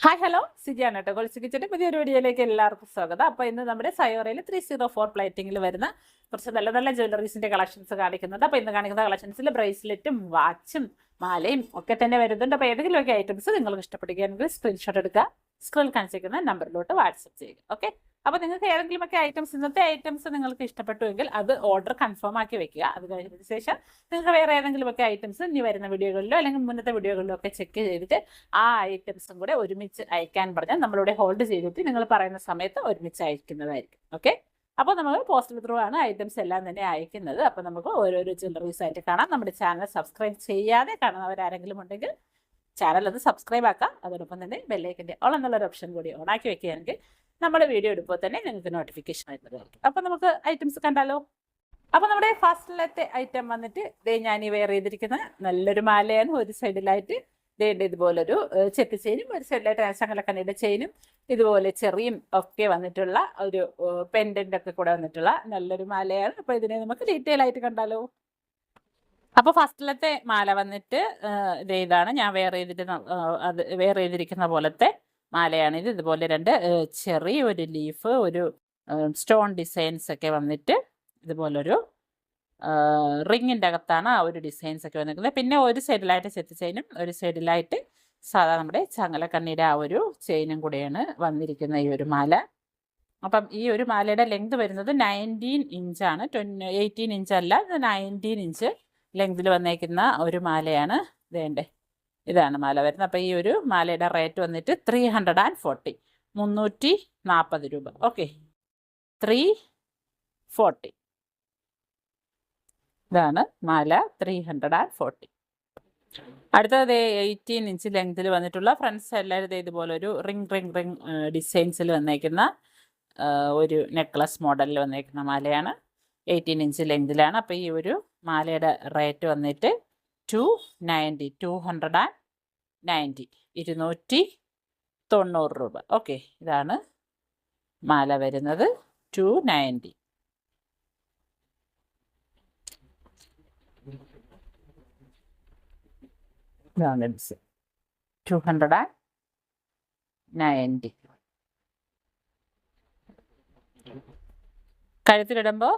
Hi hello സിജിയാണ് കേട്ടോ. കൊളിച്ച് കിച്ചൻ്റെ പുതിയൊരു വീഡിയോയിലേക്ക് എല്ലാവർക്കും സ്വാഗതം. അപ്പോൾ ഇന്ന് നമ്മുടെ സയോറയിൽ 304 പ്ലേറ്റിംഗിൽ വരുന്ന കുറച്ച് നല്ല നല്ല ജ്വല്ലറീസിൻ്റെ കളക്ഷൻസ് കാണിക്കുന്നുണ്ട്. അപ്പോൾ ഇന്ന് കാണിക്കുന്ന കളക്ഷൻസിൽ ബ്രേസ്ലെറ്റും വാച്ചും മാലയും ഒക്കെ തന്നെ വരുന്നുണ്ട്. അപ്പോൾ ഏതെങ്കിലുമൊക്കെ ഐറ്റംസ് നിങ്ങൾക്ക് ഇഷ്ടപ്പെടുകയാണെങ്കിൽ സ്ക്രീൻഷോട്ട് എടുക്കുക, സ്ക്രീനിൽ കാണിച്ചിരിക്കുന്ന നമ്പറിലോട്ട് വാട്സപ്പ് ചെയ്യുക. ഓക്കെ, അപ്പോൾ നിങ്ങൾക്ക് ഏതെങ്കിലുമൊക്കെ ഐറ്റംസ്, ഇന്നത്തെ ഐറ്റംസ് നിങ്ങൾക്ക് ഇഷ്ടപ്പെട്ടുവെങ്കിൽ അത് ഓർഡർ കൺഫേം ആക്കി വെക്കുക. അത് കഴിഞ്ഞതിന് ശേഷം നിങ്ങൾക്ക് വേറെ ഏതെങ്കിലുമൊക്കെ ഐറ്റംസ് ഇനി വരുന്ന വീഡിയോകളിലോ അല്ലെങ്കിൽ മുന്നത്തെ വീഡിയോകളിലോ ഒക്കെ ചെക്ക് ചെയ്തിട്ട് ആ ഐറ്റംസും കൂടെ ഒരുമിച്ച് അയക്കാൻ പറഞ്ഞാൽ നമ്മളിവിടെ ഹോൾഡ് ചെയ്തിട്ട് നിങ്ങൾ പറയുന്ന സമയത്ത് ഒരുമിച്ച് അയക്കുന്നതായിരിക്കും. ഓക്കെ, അപ്പോൾ നമ്മൾ പോസ്റ്റൽ ത്രൂ ആണ് ഐറ്റംസ് എല്ലാം തന്നെ അയക്കുന്നത്. അപ്പോൾ നമുക്ക് ഓരോരോ ജ്വല്ലറീസ് ആയിട്ട് കാണാം. നമ്മുടെ ചാനൽ സബ്സ്ക്രൈബ് ചെയ്യാതെ കാണുന്നവരാരെങ്കിലും ഉണ്ടെങ്കിൽ ചാനൽ ഒന്ന് സബ്സ്ക്രൈബ് ആക്കാം. അതോടൊപ്പം തന്നെ ബെല്ലൈക്കൻ്റെ ഓൾ എന്നുള്ളൊരു ഓപ്ഷൻ കൂടി ഓണാക്കി വെക്കുകയാണെങ്കിൽ നമ്മുടെ വീഡിയോ എടുക്കുമ്പോൾ തന്നെ നിങ്ങൾക്ക് നോട്ടിഫിക്കേഷൻ വരുന്നതായിരിക്കും. അപ്പോൾ നമുക്ക് ഐറ്റംസ് കണ്ടാലോ. അപ്പോൾ നമ്മുടെ ഫസ്റ്റിലത്തെ ഐറ്റം വന്നിട്ട് ഞാൻ ഈ വെയർ ചെയ്തിരിക്കുന്ന നല്ലൊരു മാലയാണ്. ഒരു സൈഡിലായിട്ട് ഇതുപോലൊരു ചെത്ത് ചെയിനും ഒരു സൈഡിലായിട്ട് ശങ്കലക്കണ്ണിയുടെ ചെയിനും ഇതുപോലെ ചെറിയും ഒക്കെ വന്നിട്ടുള്ള ഒരു പെൻഡൻ്റ് ഒക്കെ കൂടെ വന്നിട്ടുള്ള നല്ലൊരു മാലയാണ്. അപ്പോൾ ഇതിനെ നമുക്ക് ഡീറ്റെയിൽ ആയിട്ട് കണ്ടാലോ. അപ്പോൾ ഫസ്റ്റിലത്തെ മാല വന്നിട്ട് ഇതാണ് ഞാൻ വെയർ ചെയ്തിരിക്കുന്ന പോലത്തെ മാലയാണിത്. ഇതുപോലെ രണ്ട് ചെറിയൊരു ലീഫ്, ഒരു സ്റ്റോൺ ഡിസൈൻസ് ഒക്കെ വന്നിട്ട് ഇതുപോലൊരു റിങ്ങിൻ്റെ അകത്താണ് ആ ഒരു ഡിസൈൻസ് ഒക്കെ വന്നിരിക്കുന്നത്. പിന്നെ ഒരു സൈഡിലായിട്ട് ചെത്ത് ചെയിനും ഒരു സൈഡിലായിട്ട് സാധാ നമ്മുടെ ചങ്ങലക്കണ്ണിയുടെ ആ ഒരു ചെയിനും കൂടെയാണ് വന്നിരിക്കുന്ന ഈ ഒരു മാല. അപ്പം ഈ ഒരു മാലയുടെ ലെങ്ത് വരുന്നത് 19 ഇഞ്ചാണ്. 18 ഇഞ്ച് അല്ല, 19 ഇഞ്ച് ലെങ്തിൽ വന്നേക്കുന്ന ഒരു മാലയാണ്. ഇതാണ് മാല വരുന്നത്. അപ്പോൾ ഈ ഒരു മാലയുടെ റേറ്റ് വന്നിട്ട് 340, 340 രൂപ. ഓക്കെ, 340. ഇതാണ് മാല, 340. അടുത്തത് 18 ഇഞ്ച് ലെങ്തിൽ വന്നിട്ടുള്ള ഫ്രണ്ട്സ് എല്ലാവരും ഇതുപോലൊരു റിങ് ഡിസൈൻസിൽ വന്നേക്കുന്ന ഒരു നെക്ലസ് മോഡലിൽ വന്നേക്കുന്ന മാലയാണ്. 18 ഇഞ്ച് ലെങ്തിലാണ്. അപ്പോൾ ഈ ഒരു മാലയുടെ റേറ്റ് വന്നിട്ട് 290, 290 രൂപ. ഓക്കെ, ഇതാണ് മാല വരുന്നത്, 290. ഇതാണ് 290. കഴുത്തിലിടുമ്പോൾ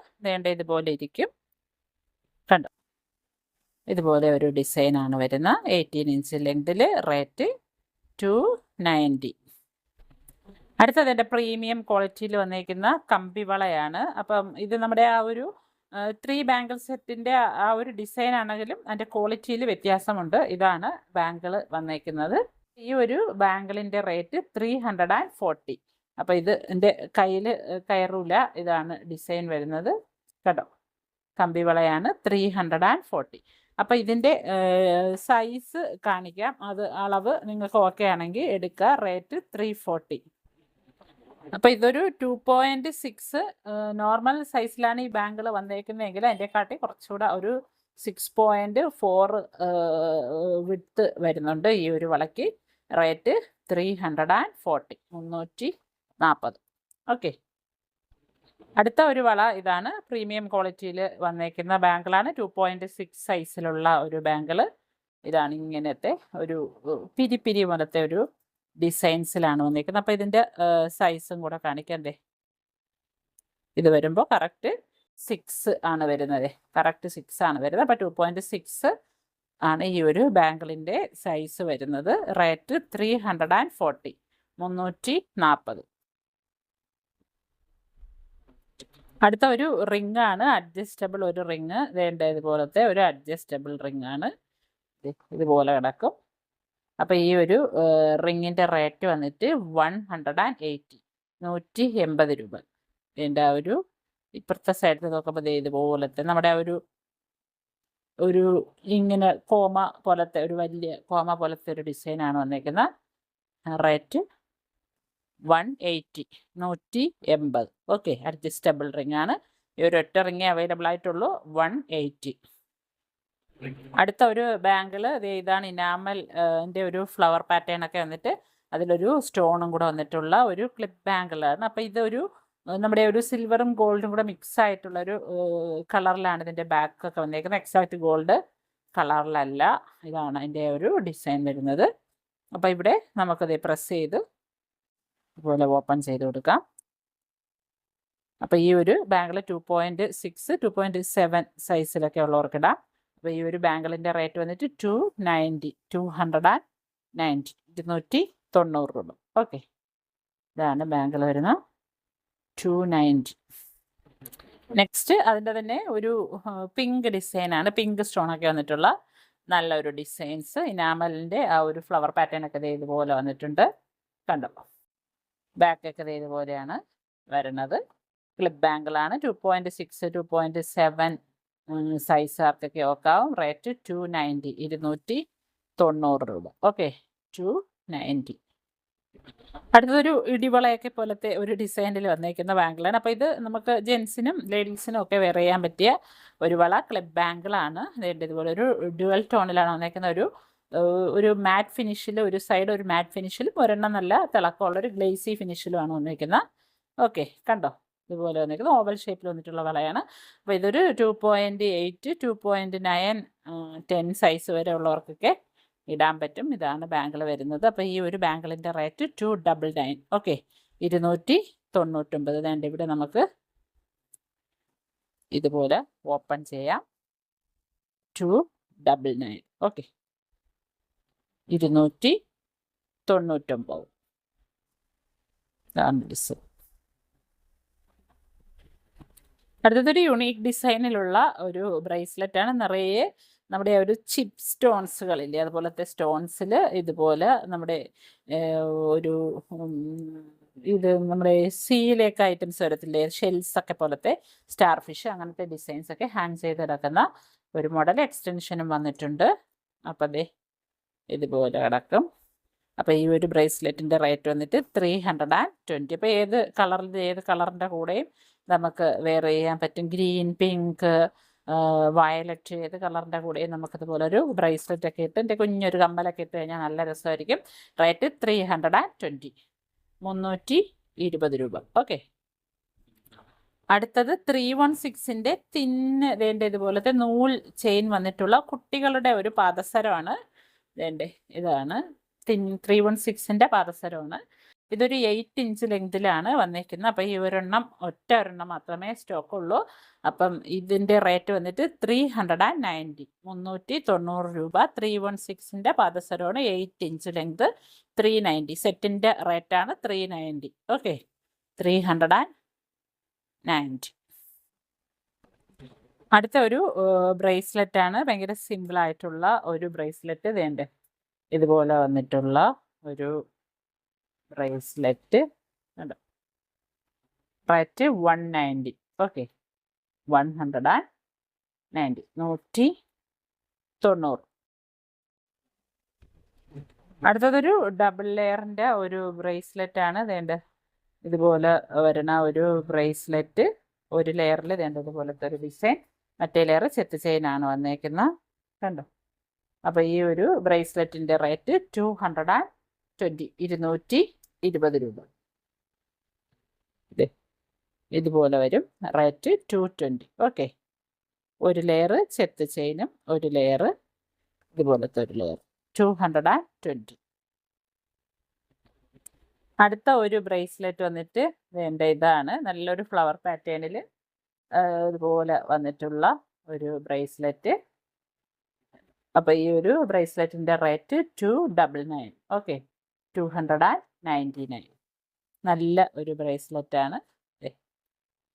ഇതുപോലെ ഇരിക്കും, കണ്ടോ. ഇതുപോലെ ഒരു ഡിസൈനാണ് വരുന്ന. 18 ഇഞ്ച് ലെങ്തിൽ, റേറ്റ് 290. അടുത്തത് പ്രീമിയം ക്വാളിറ്റിയിൽ വന്നിരിക്കുന്ന കമ്പിവളയാണ്. അപ്പം ഇത് നമ്മുടെ ആ ഒരു 3 ബാങ്കിൾ സെറ്റിൻ്റെ ആ ഒരു ഡിസൈൻ ആണെങ്കിലും അതിൻ്റെ ക്വാളിറ്റിയിൽ വ്യത്യാസമുണ്ട്. ഇതാണ് ബാങ്കിൾ വന്നേക്കുന്നത്. ഈ ഒരു ബാങ്കിളിൻ്റെ റേറ്റ് 340. അപ്പോൾ എൻ്റെ കയ്യിൽ കയറൂല, ഇതാണ് ഡിസൈൻ വരുന്നത്, കേട്ടോ. കമ്പിവളയാണ്, 340. അപ്പോൾ ഇതിൻ്റെ സൈസ് കാണിക്കാം, അത് അളവ് നിങ്ങൾക്ക് ഓക്കെ ആണെങ്കിൽ എടുക്കുക. റേറ്റ് 340. അപ്പോൾ ഇതൊരു 2.6 നോർമൽ സൈസിലാണ് ഈ ബാങ്കിൾ വന്നേക്കുന്നതെങ്കിൽ അതിൻ്റെ കാട്ടി കുറച്ചുകൂടെ ഒരു 6.4 വിഡ്ത്ത് വരുന്നുണ്ട് ഈ ഒരു വളയ്ക്ക്. റേറ്റ് 340, 340. ഓക്കെ, അടുത്ത ഒരു വള ഇതാണ്. പ്രീമിയം ക്വാളിറ്റിയിൽ വന്നേക്കുന്ന ബാങ്കിളാണ്. 2.6 സൈസിലുള്ള ഒരു ബാങ്കിൾ. ഇതാണ് ഇങ്ങനത്തെ ഒരു പിരി പോലത്തെ ഒരു ഡിസൈൻസിലാണ് വന്നിരിക്കുന്നത്. അപ്പോൾ ഇതിൻ്റെ സൈസും കൂടെ കാണിക്കണ്ടേ. ഇത് വരുമ്പോൾ കറക്റ്റ് 6 ആണ് വരുന്നത്, കറക്റ്റ് 6 ആണ് വരുന്നത്. അപ്പോൾ 2.6 ആണ് ഈ ഒരു ബാങ്കിളിൻ്റെ സൈസ് വരുന്നത്. റേറ്റ് 340, 340. അടുത്ത ഒരു റിങ് ആണ്, അഡ്ജസ്റ്റബിൾ ഒരു റിങ്. ഇതുപോലത്തെ ഒരു അഡ്ജസ്റ്റബിൾ റിങ് ആണ്, ഇതുപോലെ കിടക്കും. അപ്പോൾ ഈ ഒരു റിങ്ങിൻ്റെ റേറ്റ് വന്നിട്ട് 180, 180 രൂപ. ഇതിൻ്റെ ആ ഒരു ഇപ്പുറത്തെ സൈഡിൽ നോക്കുമ്പോൾ ഇതുപോലത്തെ നമ്മുടെ ആ ഒരു ഇങ്ങനെ കോമ പോലത്തെ ഒരു വലിയ കോമ പോലത്തെ ഒരു ഡിസൈനാണ് വന്നേക്കുന്നത്. റേറ്റ് 180, 180. ഓക്കെ, അഡ്ജസ്റ്റബിൾ റിങ് ആണ്. ഈ ഒരു ഒറ്റ റിങ്ങേ അവൈലബിൾ ആയിട്ടുള്ളൂ, 180. അടുത്ത ഒരു ബാങ്കിൾ ഇതാണ്. ഇനാമൽ ഒരു ഫ്ലവർ പാറ്റേൺ ഒക്കെ വന്നിട്ട് അതിലൊരു സ്റ്റോണും കൂടെ വന്നിട്ടുള്ള ഒരു ക്ലിപ്പ് ബാങ്കിളാണ്. അപ്പോൾ ഇതൊരു നമ്മുടെ ഒരു സിൽവറും ഗോൾഡും കൂടെ മിക്സ് ആയിട്ടുള്ളൊരു കളറിലാണ് ഇതിൻ്റെ ബാക്കൊക്കെ വന്നേക്കുന്നത്. എക്സാക്റ്റ് ഗോൾഡ് കളറിലല്ല. ഇതാണ് അതിൻ്റെ ഒരു ഡിസൈൻ വരുന്നത്. അപ്പോൾ ഇവിടെ നമുക്കത് പ്രസ് ചെയ്ത് ഇതുപോലെ ഓപ്പൺ ചെയ്ത് കൊടുക്കാം. അപ്പോൾ ഈ ഒരു ബാങ്കിൾ 2.6 2.7 സൈസിലൊക്കെ ഉള്ളവർക്കിടാം. അപ്പോൾ ഈ ഒരു ബാങ്കിളിൻ്റെ റേറ്റ് വന്നിട്ട് 290 290 രൂപ. ഓക്കെ, ഇതാണ് ബാങ്കിൾ വരുന്നത് 290. നെക്സ്റ്റ് അതിൻ്റെ തന്നെ ഒരു പിങ്ക് ഡിസൈനാണ്, പിങ്ക് സ്റ്റോണൊക്കെ വന്നിട്ടുള്ള നല്ലൊരു ഡിസൈൻസ്. ഇനാമലിൻ്റെ ആ ഒരു ഫ്ലവർ പാറ്റേൺ ഒക്കെ ഇതുപോലെ വന്നിട്ടുണ്ട്. കണ്ടോ, ബാക്കൊക്കെ ഇതുപോലെയാണ് വരുന്നത്. ക്ലിപ്പ് ബാങ്കിളാണ്. 2.6 2.7 സൈസുകാർക്കൊക്കെ ഓക്കാവും. റേറ്റ് 290 290 രൂപ. ഓക്കെ, 290. അടുത്തതൊരു ഇടിവളയൊക്കെ പോലത്തെ ഒരു ഡിസൈനിൽ വന്നേക്കുന്ന ബാങ്കിളാണ്. അപ്പോൾ ഇത് നമുക്ക് ജെൻസിനും ലേഡീസിനും ഒക്കെ വെയർ ചെയ്യാൻ പറ്റിയ ഒരു വള ക്ലിപ്പ് ബാങ്കിളാണ്. ഇതുപോലെ ഒരു ഡ്യുവൽ ടോണിലാണ് വന്നേക്കുന്ന ഒരു മാറ്റ് ഫിനിഷിൽ, ഒരു സൈഡ് ഒരു മാറ്റ് ഫിനിഷിലും ഒരെണ്ണം നല്ല തിളക്കമുള്ളൊരു ഗ്ലേസി ഫിനിഷിലുമാണ് വന്നിരിക്കുന്നത്. ഓക്കെ, കണ്ടോ, ഇതുപോലെ വന്നിരിക്കുന്നത് ഓവൽ ഷേപ്പിൽ വന്നിട്ടുള്ള വളയാണ്. അപ്പോൾ ഇതൊരു 2.8 2.9 10 സൈസ് വരെ ഉള്ളവർക്കൊക്കെ ഇടാൻ പറ്റും. ഇതാണ് ബാങ്കിൾ വരുന്നത്. അപ്പോൾ ഈ ഒരു ബാങ്കിളിൻ്റെ റേറ്റ് 299. ഓക്കെ, 299. അതുകൊണ്ട് ഇവിടെ നമുക്ക് ഇതുപോലെ ഓപ്പൺ ചെയ്യാം. 299. ഓക്കെ, 299. ഇതാണ് ഡിസൈൻ. അടുത്തതൊരു യുണീക്ക് ഡിസൈനിലുള്ള ഒരു ബ്രേസ്ലെറ്റ് ആണ്. നിറയെ നമ്മുടെ ഒരു ചിപ്പ് സ്റ്റോൺസുകളില്ലേ, അതുപോലത്തെ സ്റ്റോൺസിൽ ഇതുപോലെ നമ്മുടെ ഒരു നമ്മുടെ സീയിലേക്ക് ഐറ്റംസ് വരത്തില്ലേ, ഷെൽസൊക്കെ പോലത്തെ സ്റ്റാർ ഫിഷ്, അങ്ങനത്തെ ഡിസൈൻസൊക്കെ ഹാങ് ചെയ്ത് കിടക്കുന്ന ഒരു മോഡൽ എക്സ്റ്റൻഷനും വന്നിട്ടുണ്ട്. അപ്പം അതെ ഇതുപോലെ കിടക്കും. അപ്പോൾ ഈ ഒരു ബ്രേസ്ലെറ്റിൻ്റെ റേറ്റ് വന്നിട്ട് 320. അപ്പോൾ ഏത് കളറിൻ്റെ കൂടെയും നമുക്ക് വെയർ ചെയ്യാൻ പറ്റും. ഗ്രീൻ, പിങ്ക്, വയലറ്റ്, ഏത് കളറിൻ്റെ കൂടെയും നമുക്കിതുപോലെ ഒരു ബ്രേസ്ലെറ്റ് ഒക്കെ ഇട്ട് എൻ്റെ കുഞ്ഞൊരു കമ്മലൊക്കെ ഇട്ട് കഴിഞ്ഞാൽ നല്ല രസമായിരിക്കും. റേറ്റ് 320 320 രൂപ. ഓക്കെ, അടുത്തത് 316ൻ്റെ വേണ്ട ഇതുപോലത്തെ നൂൽ ചെയിൻ വന്നിട്ടുള്ള കുട്ടികളുടെ ഒരു പാദസരമാണ്. വേണ്ടേ, ഇതാണ് 316ൻ്റെ പാദസരമാണ്. ഇതൊരു 8 ഇഞ്ച് ലെങ്തിലാണ് വന്നിരിക്കുന്നത്. അപ്പോൾ ഈ ഒറ്റ ഒരെണ്ണം മാത്രമേ സ്റ്റോക്ക് ഉള്ളൂ. അപ്പം ഇതിൻ്റെ റേറ്റ് വന്നിട്ട് 390 390 രൂപ. 316ൻ്റെ പാദസരമാണ്, 8 ഇഞ്ച് ലെങ്ത്, 390. സെറ്റിൻ്റെ റേറ്റാണ് 390. ഓക്കെ, 390. അടുത്ത ഒരു ബ്രേസ്ലെറ്റ് ആണ്. ഭയങ്കര സിമ്പിളായിട്ടുള്ള ഒരു ബ്രേസ്ലെറ്റ്. വേണ്ടേ, ഇതുപോലെ വന്നിട്ടുള്ള ഒരു ബ്രേസ്ലെറ്റ്. റേറ്റ് 190. ഓക്കെ, 190 190. അടുത്തതൊരു ഡബിൾ ലെയറിൻ്റെ ഒരു ബ്രേസ്ലെറ്റ് ആണ്. വേണ്ട ഇതുപോലെ വരുന്ന ഒരു ബ്രേസ്ലെറ്റ്. ഒരു ലെയറിൽ വേണ്ട ഇതുപോലത്തെ ഒരു ഡിസൈൻ, മറ്റേ ലെയർ ചെത്ത് ചെയിനാണ് വന്നേക്കുന്നത്. കണ്ടോ, അപ്പോൾ ഈ ഒരു ബ്രേസ്ലെറ്റിൻ്റെ റേറ്റ് 220 220 രൂപ. ഇതുപോലെ വരും. റേറ്റ് 220. ഓക്കെ, ഒരു ലെയർ ചെത്ത് ചെയിനും ഒരു ലെയർ ഇതുപോലത്തെ ഒരു ലെയർ, 220. അടുത്ത ഒരു ബ്രേസ്ലെറ്റ് വന്നിട്ട് വേണ്ട ഇതാണ്. നല്ലൊരു ഫ്ലവർ പാറ്റേണിൽ ഇതുപോലെ വന്നിട്ടുള്ള ഒരു ബ്രേസ്ലെറ്റ്. അപ്പോൾ ഈ ഒരു ബ്രേസ്ലെറ്റിൻ്റെ റേറ്റ് 299. ഓക്കെ, 299. നല്ല ഒരു ബ്രേസ്ലെറ്റാണ്.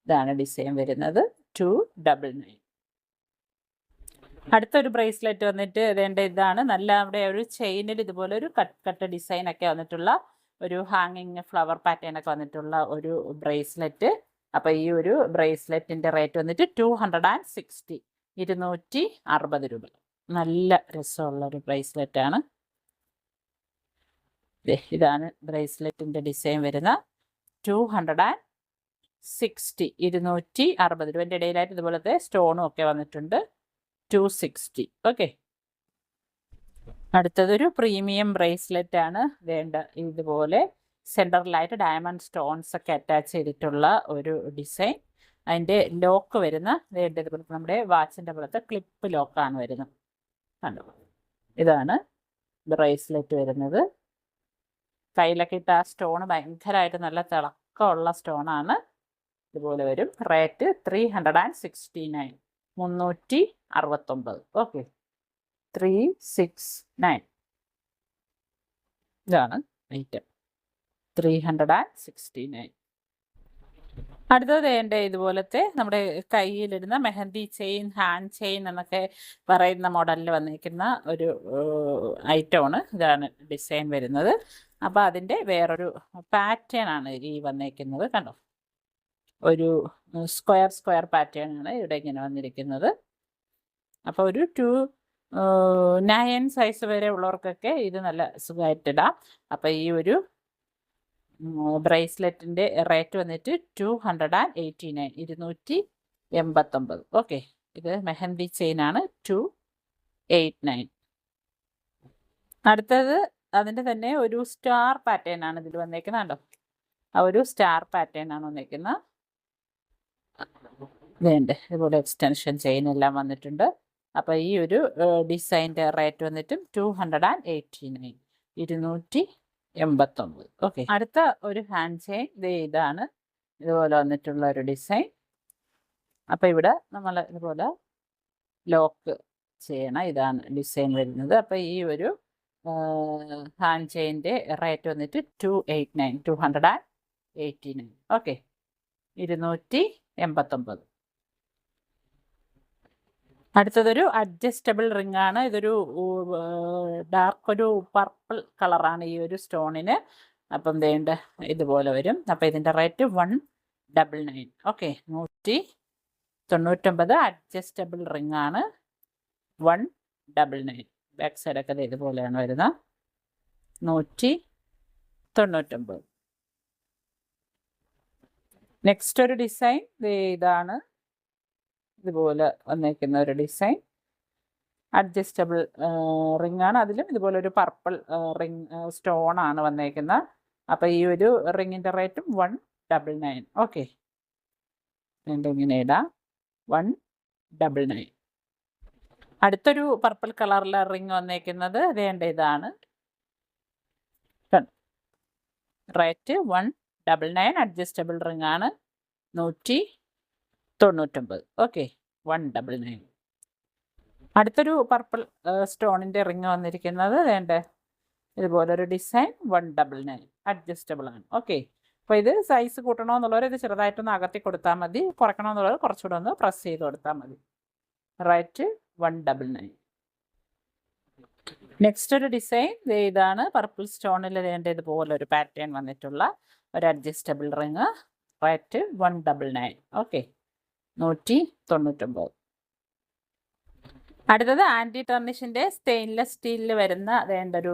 ഇതാണ് ഡിസൈൻ വരുന്നത്, 299. അടുത്തൊരു ബ്രേസ്ലെറ്റ് വന്നിട്ട് വേണ്ട ഇതാണ്. നല്ല അവിടെ ഒരു ചെയിനിൽ ഇതുപോലെ ഒരു കട്ട് ഡിസൈനൊക്കെ വന്നിട്ടുള്ള ഒരു ഹാങ്ങിങ് ഫ്ലവർ പാറ്റേൺ ഒക്കെ വന്നിട്ടുള്ള ഒരു ബ്രേസ്ലെറ്റ്. അപ്പോൾ ഈ ഒരു ബ്രേസ്ലെറ്റിൻ്റെ റേറ്റ് വന്നിട്ട് 260 260 രൂപ. നല്ല രസമുള്ള ഒരു ബ്രേസ്ലെറ്റാണ്. ഇതാണ് ബ്രേസ്ലെറ്റിൻ്റെ ഡിസൈൻ വരുന്ന 260 260 രൂപ. എൻ്റെ ഇടയിലായിട്ട് ഇതുപോലത്തെ സ്റ്റോണും ഒക്കെ വന്നിട്ടുണ്ട്, 260. ഓക്കെ, അടുത്തതൊരു പ്രീമിയം ബ്രേസ്ലെറ്റ് ആണ്. വേണ്ട ഇതുപോലെ സെൻറ്ററിലായിട്ട് ഡയമണ്ട് സ്റ്റോൺസ് ഒക്കെ അറ്റാച്ച് ചെയ്തിട്ടുള്ള ഒരു ഡിസൈൻ. അതിൻ്റെ ലോക്ക് വരുന്ന വേണ്ടത് നമ്മുടെ വാച്ചിൻ്റെ പോലത്തെ ക്ലിപ്പ് ലോക്കാണ് വരുന്നത്. കണ്ടോ, ഇതാണ് ബ്രേസ്ലെറ്റ് വരുന്നത്. കയ്യിലൊക്കെ ഇട്ട ആ സ്റ്റോൺ ഭയങ്കരമായിട്ട് നല്ല തിളക്കമുള്ള സ്റ്റോണാണ്. ഇതുപോലെ വരും. റേറ്റ് 369, 369. ഓക്കെ, 369 ഇതാണ് ഐറ്റം. 369. അടുത്തത് എൻ്റെ ഇതുപോലത്തെ നമ്മുടെ കയ്യിലിടുന്ന മെഹന്തി ചെയിൻ, ഹാൻഡ് ചെയിൻ എന്നൊക്കെ പറയുന്ന മോഡലിൽ വന്നിരിക്കുന്ന ഒരു ഐറ്റമാണ്. ഇതാണ് ഡിസൈൻ വരുന്നത്. അപ്പോൾ അതിൻ്റെ വേറൊരു പാറ്റേൺ ആണ് ഈ വന്നിരിക്കുന്നത്. കണ്ടോ, ഒരു സ്ക്വയർ പാറ്റേൺ ആണ് ഇവിടെ ഇങ്ങനെ വന്നിരിക്കുന്നത്. അപ്പോൾ ഒരു 9 സൈസ് വരെ ഉള്ളവർക്കൊക്കെ ഇത് നല്ല സുഖമായിട്ടിടാം. അപ്പോൾ ഈ ഒരു ബ്രേസ്ലെറ്റിൻ്റെ റേറ്റ് വന്നിട്ട് 289, 289. ഓക്കെ, ഇത് മെഹന്തി ചെയിനാണ്. 289. അടുത്തത് അതിൻ്റെ തന്നെ ഒരു സ്റ്റാർ പാറ്റേൺ ആണ് ഇതിൽ വന്നേക്കുന്നത്. കണ്ടോ, ആ ഒരു സ്റ്റാർ പാറ്റേൺ ആണ് വന്നേക്കുന്നത്. ഇതുണ്ട്, ഇതുപോലെ എക്സ്റ്റൻഷൻ ചെയിൻ എല്ലാം വന്നിട്ടുണ്ട്. അപ്പോൾ ഈ ഒരു ഡിസൈൻ്റെ റേറ്റ് വന്നിട്ടും 289, 289. ഓക്കെ, അടുത്ത ഒരു ഹാൻഡ് ചെയിൻ ഇതാണ്. ഇതുപോലെ വന്നിട്ടുള്ള ഒരു ഡിസൈൻ. അപ്പോൾ ഇവിടെ നമ്മൾ ഇതുപോലെ ലോക്ക് ചെയ്യണം. ഇതാണ് ഡിസൈൻ വരുന്നത്. അപ്പോൾ ഈ ഒരു ഹാൻഡ് ചെയിൻ്റെ റേറ്റ് വന്നിട്ട് 289, 289. ഓക്കെ, 289. അടുത്തതൊരു അഡ്ജസ്റ്റബിൾ റിംഗ് ആണ്. ഇതൊരു ഡാർക്ക് ഒരു പർപ്പിൾ കളറാണ് ഈ ഒരു സ്റ്റോണിന്. അപ്പം വേണ്ട ഇതുപോലെ വരും. അപ്പം ഇതിൻ്റെ റേറ്റ് 199. ഓക്കെ, 199. അഡ്ജസ്റ്റബിൾ റിംഗ് ആണ്. 199. ബാക്ക് സൈഡൊക്കെ ഇതുപോലെയാണ് വരുന്നത്. 199. നെക്സ്റ്റ് ഒരു ഡിസൈൻ ഇതാണ്. ഇതുപോലെ വന്നേക്കുന്ന ഒരു ഡിസൈൻ അഡ്ജസ്റ്റബിൾ റിംഗ് ആണ്. അതിലും ഇതുപോലെ ഒരു പർപ്പിൾ റിംഗ് സ്റ്റോൺ ആണ് വന്നേക്കുന്നത്. അപ്പോൾ ഈ ഒരു റിങ്ങിൻ്റെ റേറ്റും 199. ഓക്കെ, ഇങ്ങനെ ഇടാം. 199. അടുത്തൊരു പർപ്പിൾ കളറിലെ റിങ് വന്നേക്കുന്നത് വേണ്ട ഇതാണ്. റേറ്റ് 199. അഡ്ജസ്റ്റബിൾ റിംഗ് ആണ്. 199. ഓക്കെ, 199. അടുത്തൊരു പർപ്പിൾ സ്റ്റോണിൻ്റെ റിങ് വന്നിരിക്കുന്നത് വേണ്ട ഇതുപോലൊരു ഡിസൈൻ. 199. അഡ്ജസ്റ്റബിൾ ആണ്. ഓക്കെ, അപ്പോൾ ഇത് സൈസ് കൂട്ടണമെന്നുള്ളവർ ഇത് ചെറുതായിട്ടൊന്ന് അകത്തി കൊടുത്താൽ മതി. കുറയ്ക്കണമെന്നുള്ളവർ കുറച്ചുകൂടെ ഒന്ന് പ്രസ് ചെയ്ത് കൊടുത്താൽ മതി. റേറ്റ് 199. നെക്സ്റ്റ് ഒരു ഡിസൈൻ ഇതാണ്. പർപ്പിൾ സ്റ്റോണിൽ വേണ്ട ഇതുപോലൊരു പാറ്റേൺ വന്നിട്ടുള്ള ഒരു അഡ്ജസ്റ്റബിൾ റിങ്. റേറ്റ് 199. ഓക്കെ, 199. അടുത്തത് ആൻറ്റി ടർണിഷിൻ്റെ സ്റ്റെയിൻലെസ് സ്റ്റീലിൽ വരുന്ന വേണ്ട ഒരു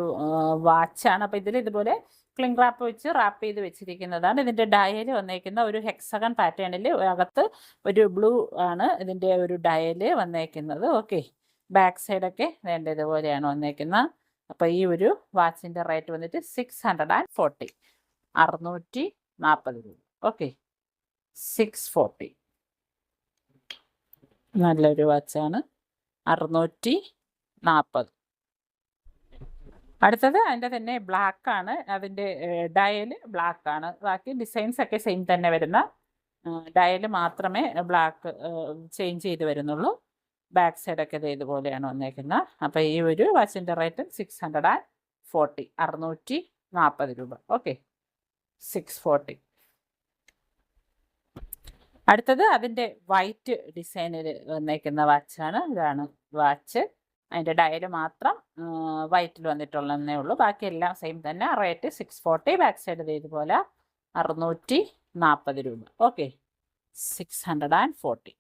വാച്ചാണ്. അപ്പോൾ ഇതിൽ ഇതുപോലെ ക്ലിംഗ് റാപ്പ് വെച്ച് റാപ്പ് ചെയ്ത് വെച്ചിരിക്കുന്നതാണ്. ഇതിൻ്റെ ഡയൽ വന്നേക്കുന്ന ഒരു ഹെക്സഗൺ പാറ്റേണിൽ അകത്ത് ഒരു ബ്ലൂ ആണ് ഇതിൻ്റെ ഒരു ഡയൽ വന്നേക്കുന്നത്. ഓക്കെ, ബാക്ക് സൈഡൊക്കെ വേണ്ട ഇതുപോലെയാണ് വന്നേക്കുന്നത്. അപ്പോൾ ഈ ഒരു വാച്ചിൻ്റെ റേറ്റ് വന്നിട്ട് 640, 640 രൂപ. ഓക്കെ, 640. നല്ലൊരു വാച്ചാണ്. 640. അടുത്തത് അതിൻ്റെ തന്നെ ബ്ലാക്ക് ആണ്. അതിൻ്റെ ഡയൽ ബ്ലാക്ക് ആണ്. ബാക്കി ഡിസൈൻസ് ഒക്കെ സെയിം തന്നെ വരുന്ന ഡയൽ മാത്രമേ ബ്ലാക്ക് ചേഞ്ച് ചെയ്ത് വരുന്നുള്ളൂ. ബാക്ക് സൈഡൊക്കെ ഇതുപോലെയാണ് വന്നേക്കുന്നത്. അപ്പോൾ ഈ ഒരു വാച്ചിൻ്റെ റേറ്റ് 640, 640 രൂപ. ഓക്കെ, 640. അടുത്തത് അതിൻ്റെ വൈറ്റ് ഡിസൈനിൽ വന്നേക്കുന്ന വാച്ചാണ്. ഇതാണ് വാച്ച്. അതിൻ്റെ ഡയൽ മാത്രം വൈറ്റിൽ വന്നിട്ടുള്ളതേ ഉള്ളൂ. ബാക്കിയെല്ലാം സെയിം തന്നെ. റേറ്റ് 640. ബാക്ക് സൈഡ് ഇതുപോലെ 640 രൂപ. ഓക്കെ, 640.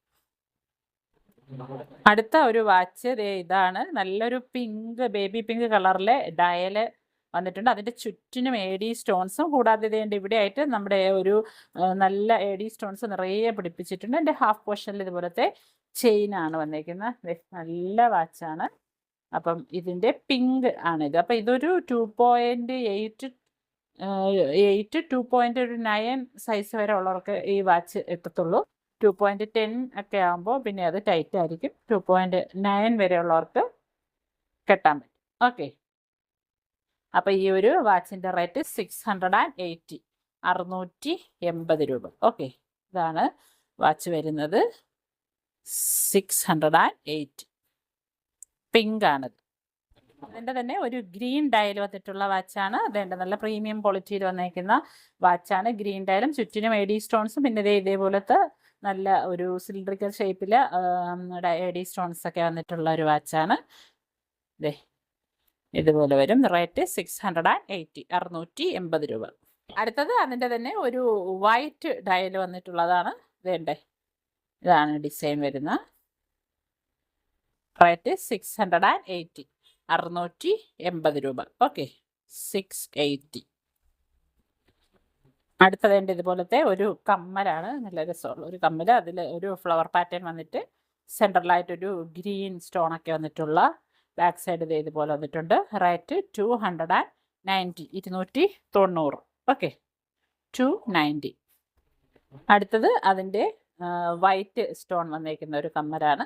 അടുത്ത ഒരു വാച്ച് ഇതാണ്. നല്ലൊരു പിങ്ക്, ബേബി പിങ്ക് കളറിലെ ഡയൽ വന്നിട്ടുണ്ട്. അതിൻ്റെ ചുറ്റിനും AD സ്റ്റോൺസും കൂടാതെ ഇതിൻ്റെ ഇവിടെ ആയിട്ട് നമ്മുടെ ഒരു നല്ല AD സ്റ്റോൺസ് നിറയെ പിടിപ്പിച്ചിട്ടുണ്ട്. എൻ്റെ ഹാഫ് പോർഷനിൽ ഇതുപോലത്തെ ചെയിനാണ് വന്നേക്കുന്നത്. നല്ല വാച്ചാണ്. അപ്പം ഇതിൻ്റെ പിങ്ക് ആണിത്. അപ്പം ഇതൊരു 2.8, 2.9 സൈസ് വരെ ഉള്ളവർക്ക് ഈ വാച്ച് എത്തത്തുള്ളൂ. 2.10 ഒക്കെ ആകുമ്പോൾ പിന്നെ അത് ടൈറ്റ് ആയിരിക്കും. 2.9 വരെ ഉള്ളവർക്ക് കെട്ടാൻ പറ്റും. ഓക്കെ, അപ്പോൾ ഈ ഒരു വാച്ചിൻ്റെ റേറ്റ് 680, 680 രൂപ. ഓക്കെ, ഇതാണ് വാച്ച് വരുന്നത്. 680, പിങ്ക് ആണത്. അതിൻ്റെ തന്നെ ഒരു ഗ്രീൻ ഡയൽ വന്നിട്ടുള്ള വാച്ചാണ്. അതിൻ്റെ നല്ല പ്രീമിയം ക്വാളിറ്റിയിൽ വന്നേക്കുന്ന വാച്ചാണ്. ഗ്രീൻ ഡയലും ചുറ്റിനും എഡി സ്റ്റോൺസും പിന്നെ ഇതേപോലത്തെ നല്ല ഒരു സിലിണ്ടറിക്കൽ ഷേപ്പിൽ എഡി സ്റ്റോൺസ് ഒക്കെ വന്നിട്ടുള്ള ഒരു വാച്ചാണ്. ഇതേ ഇതുപോലെ വരും. റേറ്റ് 680, 680 രൂപ. അടുത്തത് അതിൻ്റെ തന്നെ ഒരു വൈറ്റ് ഡയൽ വന്നിട്ടുള്ളതാണ്. വേണ്ടേ, ഇതാണ് ഡിസൈൻ വരുന്ന. റേറ്റ് 680, 680 രൂപ. ഓക്കെ, 680. അടുത്തതിൻ്റെ ഇതുപോലത്തെ ഒരു കമ്മലാണ്. നല്ല രസമുള്ള ഒരു കമ്മൽ. അതിൽ ഒരു ഫ്ലവർ പാറ്റേൺ വന്നിട്ട് സെൻട്രലായിട്ടൊരു ഗ്രീൻ സ്റ്റോണൊക്കെ വന്നിട്ടുള്ള ബാക്ക് സൈഡ് ഇതുപോലെ വന്നിട്ടുണ്ട്. റേറ്റ് 290, 290. ഓക്കെ, 290. അടുത്തത് അതിൻ്റെ വൈറ്റ് സ്റ്റോൺ വന്നേക്കുന്ന ഒരു കമ്മലാണ്.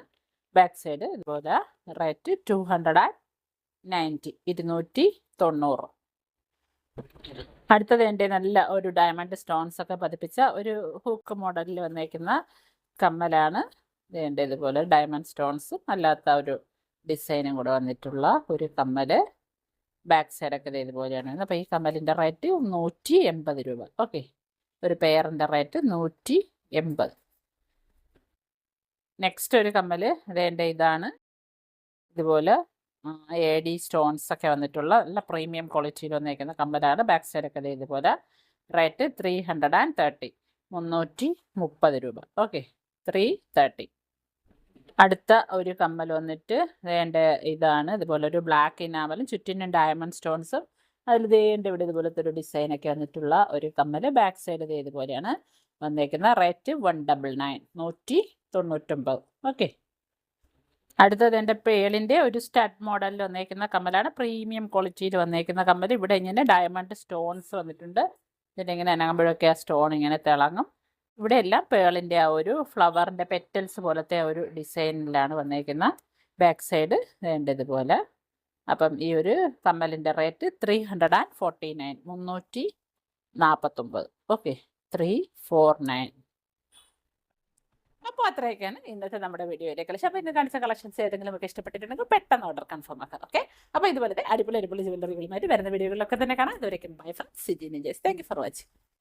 ബാക്ക് സൈഡ് ഇതുപോലെ. റേറ്റ് 290, 290. അടുത്തത് എൻ്റെ നല്ല ഒരു ഡയമണ്ട് സ്റ്റോൺസ് ഒക്കെ പതിപ്പിച്ച ഒരു ഹൂക്ക് മോഡലിൽ വന്നേക്കുന്ന കമ്മലാണ്. ഇതിൻ്റെ ഇതുപോലെ ഡയമണ്ട് സ്റ്റോൺസും അല്ലാത്ത ഒരു ഡിസൈനും കൂടെ വന്നിട്ടുള്ള ഒരു കമ്മൽ. ബാക്ക് സൈഡൊക്കെ ഇതുപോലെയാണ്. അപ്പോൾ ഈ കമ്മലിൻ്റെ റേറ്റ് 180 രൂപ. ഓക്കെ, ഒരു പെയറിൻ്റെ റേറ്റ് 180. നെക്സ്റ്റ് ഒരു കമ്മൽ അതിൻ്റെ ഇതാണ്. ഇതുപോലെ എഡി സ്റ്റോൺസ് ഒക്കെ വന്നിട്ടുള്ള നല്ല പ്രീമിയം ക്വാളിറ്റിയിൽ വന്നേക്കുന്ന കമ്മലാണ്. ബാക്ക് സൈഡൊക്കെ ഇതുപോലെ. റേറ്റ് 330, 330 രൂപ. ഓക്കെ, 330. അടുത്ത ഒരു കമ്മൽ വന്നിട്ട് വേണ്ട ഇതാണ്. ഇതുപോലെ ഒരു ബ്ലാക്ക് ഇനാമലും ചുറ്റിനും ഡയമണ്ട് സ്റ്റോൺസും അതിൽ ദേണ്ട ഇവിടെ ഇതുപോലത്തെ ഒരു ഡിസൈനൊക്കെ വന്നിട്ടുള്ള ഒരു കമ്മൽ. ബാക്ക് സൈഡ് ഇതുപോലെയാണ് വന്നേക്കുന്ന. റേറ്റ് 199, 199. ഓക്കെ. അടുത്തത് എൻ്റെ പേളിൻ്റെ ഒരു സ്റ്റഡ് മോഡലിൽ വന്നേക്കുന്ന കമ്മലാണ്. പ്രീമിയം ക്വാളിറ്റിയിൽ വന്നേക്കുന്ന കമ്മൽ. ഇവിടെ ഇങ്ങനെ ഡയമണ്ട് സ്റ്റോൺസ് വന്നിട്ടുണ്ട്. ഇതിൻ്റെ ഇങ്ങനെ അനങ്ങുമ്പോഴൊക്കെ ആ സ്റ്റോൺ ഇങ്ങനെ തിളങ്ങും. ഇവിടെ എല്ലാം പേളിൻ്റെ ആ ഒരു ഫ്ലവറിൻ്റെ പെറ്റൽസ് പോലത്തെ ഒരു ഡിസൈനിലാണ് വന്നേക്കുന്ന. ബാക്ക് സൈഡ് വേണ്ടതുപോലെ. അപ്പം ഈ ഒരു കമ്മലിൻ്റെ റേറ്റ് 349, 349. ഓക്കെ, 349. അപ്പോൾ അത്രയൊക്കെയാണ് ഇന്നത്തെ നമ്മുടെ വീഡിയോയിലെ കളക്ഷൻ. അപ്പോൾ ഇന്ന് കാണിച്ച കളക്ഷൻസ് ഏതെങ്കിലും ഒക്കെ ഇഷ്ടപ്പെട്ടിട്ടുണ്ടെങ്കിൽ പെട്ടെന്ന് ഓർഡർ കൺഫേം ആക്കാം. ഓക്കെ, അപ്പോൾ ഇതുപോലത്തെ അടിപൊളി ജ്വല്ലറികളുമായിട്ട് വരുന്ന വീഡിയോകളിലൊക്കെ തന്നെ കാണാം. ഇതുവരെയും bye from Siji Nijesh. Thank you for watching.